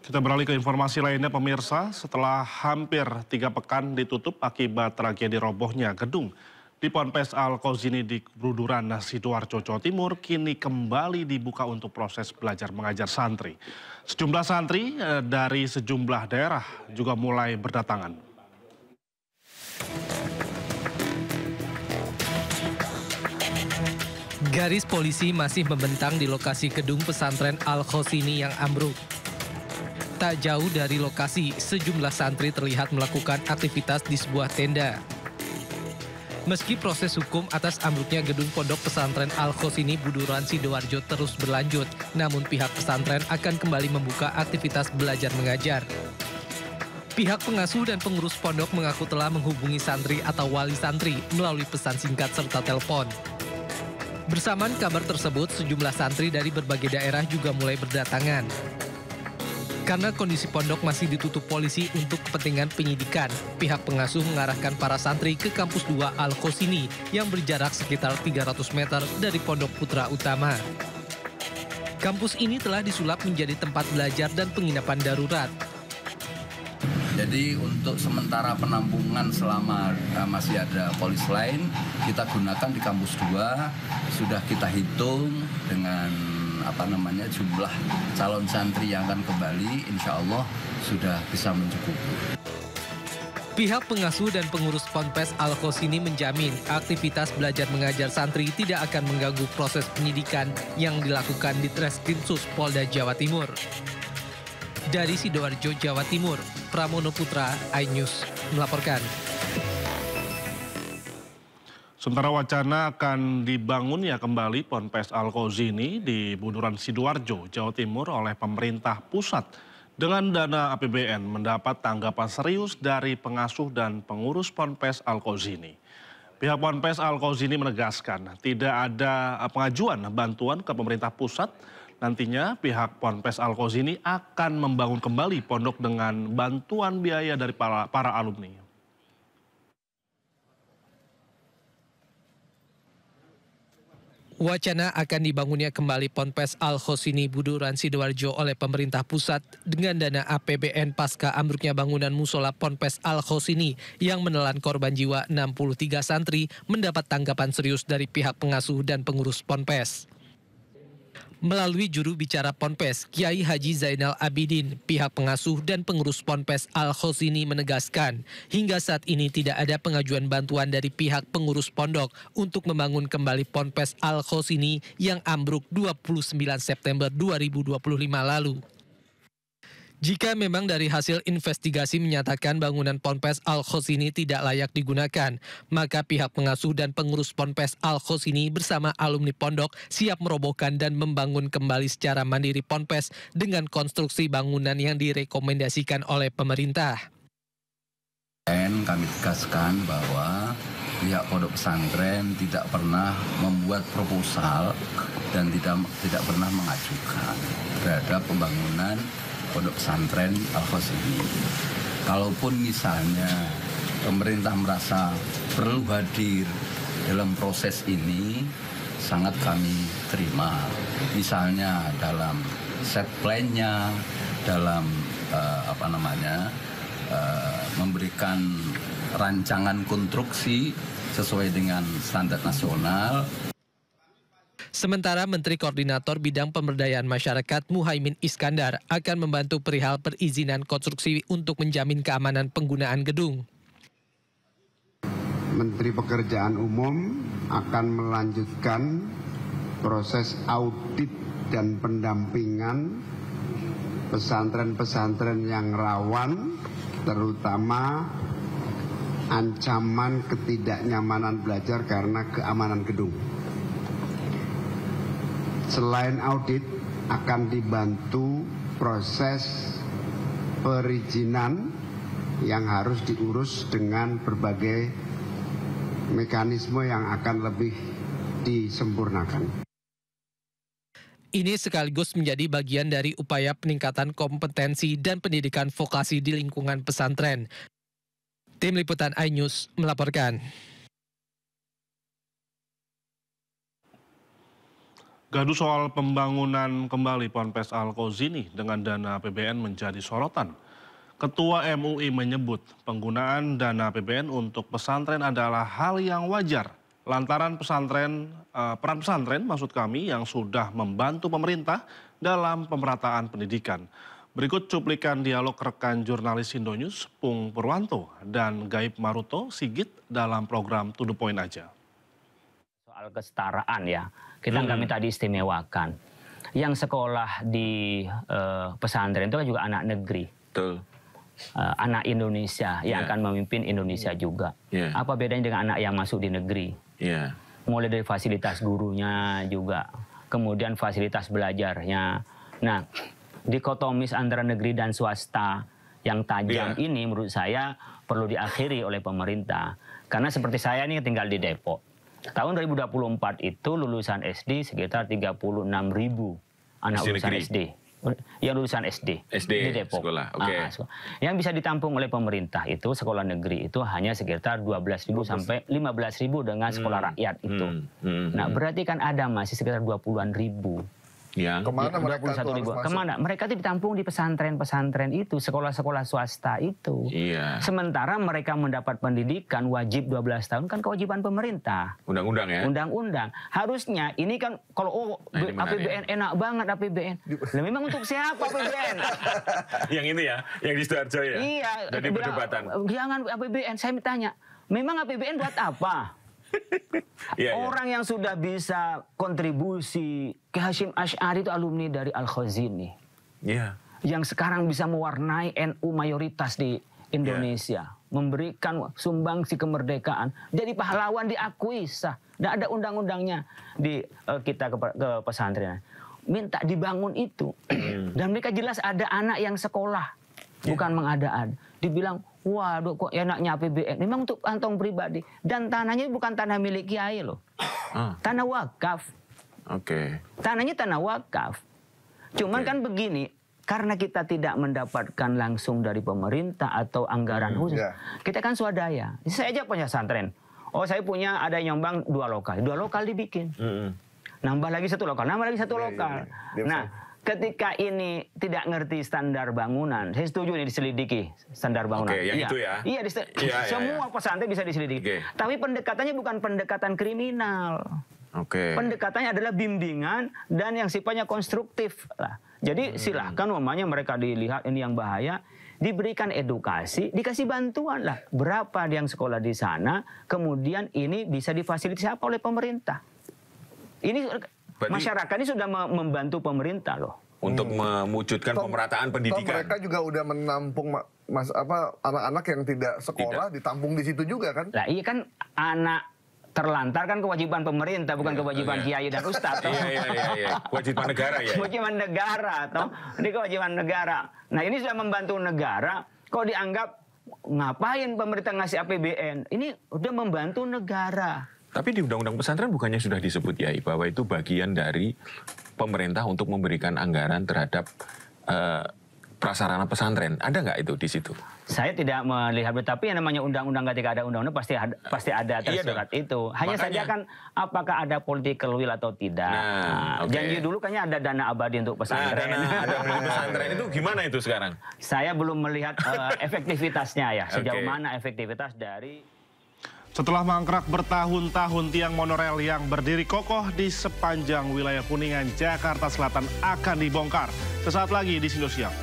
Kita beralih ke informasi lainnya pemirsa, setelah hampir 3 pekan ditutup akibat tragedi robohnya gedung di Ponpes Al-Qausini di Buduran, Sidoarjo, Jawa Timur, kini kembali dibuka untuk proses belajar mengajar santri. Sejumlah santri dari sejumlah daerah juga mulai berdatangan. Garis polisi masih membentang di lokasi gedung pesantren Al-Qausini yang ambruk. Tak jauh dari lokasi, sejumlah santri terlihat melakukan aktivitas di sebuah tenda. Meski proses hukum atas ambruknya gedung pondok pesantren Al-Qausini Buduran, Sidoarjo terus berlanjut, namun pihak pesantren akan kembali membuka aktivitas belajar mengajar. Pihak pengasuh dan pengurus pondok mengaku telah menghubungi santri atau wali santri melalui pesan singkat serta telepon. Bersamaan kabar tersebut, sejumlah santri dari berbagai daerah juga mulai berdatangan. Karena kondisi pondok masih ditutup polisi untuk kepentingan penyidikan, pihak pengasuh mengarahkan para santri ke kampus 2 Al-Qausini yang berjarak sekitar 300 meter dari Pondok Putra Utama. Kampus ini telah disulap menjadi tempat belajar dan penginapan darurat. Jadi untuk sementara penampungan selama masih ada polis lain, kita gunakan di kampus 2, sudah kita hitung dengan jumlah calon santri yang akan kembali, insya Allah sudah bisa mencukupi. Pihak pengasuh dan pengurus Ponpes Al-Qausini menjamin aktivitas belajar mengajar santri tidak akan mengganggu proses penyidikan yang dilakukan di Treskrimsus Polda Jawa Timur. Dari Sidoarjo, Jawa Timur, Pramono Putra, iNews melaporkan. Sementara wacana akan dibangunnya kembali Ponpes Al-Qausini di Buduran, Sidoarjo, Jawa Timur oleh pemerintah pusat dengan dana APBN mendapat tanggapan serius dari pengasuh dan pengurus Ponpes Al-Qausini. Pihak Ponpes Al-Qausini menegaskan tidak ada pengajuan bantuan ke pemerintah pusat. Nantinya pihak Ponpes Al-Qausini akan membangun kembali pondok dengan bantuan biaya dari para alumni. Wacana akan dibangunnya kembali Ponpes Al-Qausini Buduran, Sidoarjo oleh pemerintah pusat dengan dana APBN pasca ambruknya bangunan musola Ponpes Al-Qausini yang menelan korban jiwa 63 santri mendapat tanggapan serius dari pihak pengasuh dan pengurus Ponpes. Melalui juru bicara Ponpes, Kiai Haji Zainal Abidin, pihak pengasuh dan pengurus Ponpes Al-Qausini menegaskan, hingga saat ini tidak ada pengajuan bantuan dari pihak pengurus pondok untuk membangun kembali Ponpes Al-Qausini yang ambruk 29 September 2025 lalu. Jika memang dari hasil investigasi menyatakan bangunan Ponpes Al-Qausini tidak layak digunakan, maka pihak pengasuh dan pengurus Ponpes Al-Qausini bersama alumni pondok siap merobohkan dan membangun kembali secara mandiri Ponpes dengan konstruksi bangunan yang direkomendasikan oleh pemerintah. Kami tegaskan bahwa pihak pondok pesantren tidak pernah membuat proposal dan tidak pernah mengajukan terhadap pembangunan pondok pesantren Al-Qausini. Kalaupun misalnya pemerintah merasa perlu hadir dalam proses ini, sangat kami terima. Misalnya dalam set plan-nya, dalam memberikan rancangan konstruksi sesuai dengan standar nasional. Sementara Menteri Koordinator Bidang Pemberdayaan Masyarakat Muhaimin Iskandar akan membantu perihal perizinan konstruksi untuk menjamin keamanan penggunaan gedung. Menteri Pekerjaan Umum akan melanjutkan proses audit dan pendampingan pesantren-pesantren yang rawan, terutama ancaman ketidaknyamanan belajar karena keamanan gedung. Selain audit, akan dibantu proses perizinan yang harus diurus dengan berbagai mekanisme yang akan lebih disempurnakan. Ini sekaligus menjadi bagian dari upaya peningkatan kompetensi dan pendidikan vokasi di lingkungan pesantren. Tim Liputan iNews melaporkan. Gaduh soal pembangunan kembali Ponpes Al-Qausini dengan dana APBN menjadi sorotan. Ketua MUI menyebut penggunaan dana APBN untuk pesantren adalah hal yang wajar. Lantaran peran pesantren maksud kami yang sudah membantu pemerintah dalam pemerataan pendidikan. Berikut cuplikan dialog rekan jurnalis Indonews Pung Purwanto dan Gaib Maruto Sigit dalam program To The Point aja. Soal kesetaraan ya, kita nggak minta diistimewakan. Yang sekolah di pesantren itu kan juga anak negeri. Betul. Anak Indonesia yang akan memimpin Indonesia juga. Apa bedanya dengan anak yang masuk di negeri? Mulai dari fasilitas gurunya juga, kemudian fasilitas belajarnya. Nah, dikotomis antara negeri dan swasta yang tajam ini menurut saya perlu diakhiri oleh pemerintah. Karena seperti saya ini tinggal di Depok. Tahun 2024 itu lulusan SD sekitar 36.000 anak lulusan SD. Yang lulusan SD di Depok. Sekolah. Yang bisa ditampung oleh pemerintah itu sekolah negeri itu hanya sekitar 12.000 sampai 15.000 dengan sekolah rakyat itu. Nah, berarti kan ada masih sekitar 20-an ribu. Kemana mereka itu Kemana? Mereka itu ditampung di pesantren-pesantren itu, sekolah-sekolah swasta itu. Sementara mereka mendapat pendidikan wajib 12 tahun kan kewajiban pemerintah. Undang-undang ya? Undang-undang. Harusnya ini kan kalau APBN enak banget APBN. Lah memang untuk siapa APBN? Yang ini ya, yang di Sidoarjo ya? Iya. Jadi perdebatan. Jangan APBN, saya tanya, memang APBN buat apa? Orang yang sudah bisa kontribusi ke Hasyim Asy'ari itu alumni dari Al-Qausini. Yang sekarang bisa mewarnai NU mayoritas di Indonesia. Memberikan sumbangsi kemerdekaan. Jadi pahlawan diakui sah. Tidak ada undang-undangnya di kita ke pesantren. Minta dibangun itu. Dan mereka jelas ada anak yang sekolah. Bukan mengada-ada. Dibilang, waduh kok enaknya APBN. Memang untuk kantong pribadi. Dan tanahnya bukan tanah milik kiai loh. Tanah wakaf. Tanahnya tanah wakaf. Cuman kan begini, karena kita tidak mendapatkan langsung dari pemerintah atau anggaran khusus, kita kan swadaya. Saya aja punya pesantren. Oh saya punya ada nyumbang 2 lokal. 2 lokal dibikin. Nambah lagi 1 lokal, nambah lagi 1 lokal. Nah, ketika ini tidak ngerti standar bangunan, saya setuju ini diselidiki standar bangunan. Itu ya? Iya, semua pesantren bisa diselidiki. Tapi pendekatannya bukan pendekatan kriminal. Pendekatannya adalah bimbingan dan yang sifatnya konstruktif lah. Jadi silahkan umpamanya mereka dilihat ini yang bahaya, diberikan edukasi, dikasih bantuan lah. Berapa yang sekolah di sana, kemudian ini bisa difasilitasi apa oleh pemerintah. Ini masyarakat ini sudah membantu pemerintah loh. Untuk mewujudkan pemerataan pendidikan. Mereka juga udah menampung anak-anak yang tidak sekolah, ditampung di situ juga kan? Lah iya kan anak terlantar kan kewajiban pemerintah, bukan kewajiban kiai dan ustadz. Iya. Kewajiban negara ya. Kewajiban negara, toh. Ini kewajiban negara. Nah ini sudah membantu negara, kok dianggap ngapain pemerintah ngasih APBN? Ini udah membantu negara. Tapi di Undang-Undang Pesantren bukannya sudah disebut ya bahwa itu bagian dari pemerintah untuk memberikan anggaran terhadap prasarana pesantren. Ada nggak itu di situ? Saya tidak melihat, tapi yang namanya undang-undang ketika ada undang-undang pasti ada tersurat itu. Hanya saja kan apakah ada political will atau tidak. Janji dulu kayaknya ada dana abadi untuk pesantren. Ada pesantren itu gimana itu sekarang? Saya belum melihat efektivitasnya ya. Sejauh mana efektivitas dari... Setelah mangkrak bertahun-tahun, tiang monorail yang berdiri kokoh di sepanjang wilayah Kuningan, Jakarta Selatan akan dibongkar. Sesaat lagi di Sindo Siang.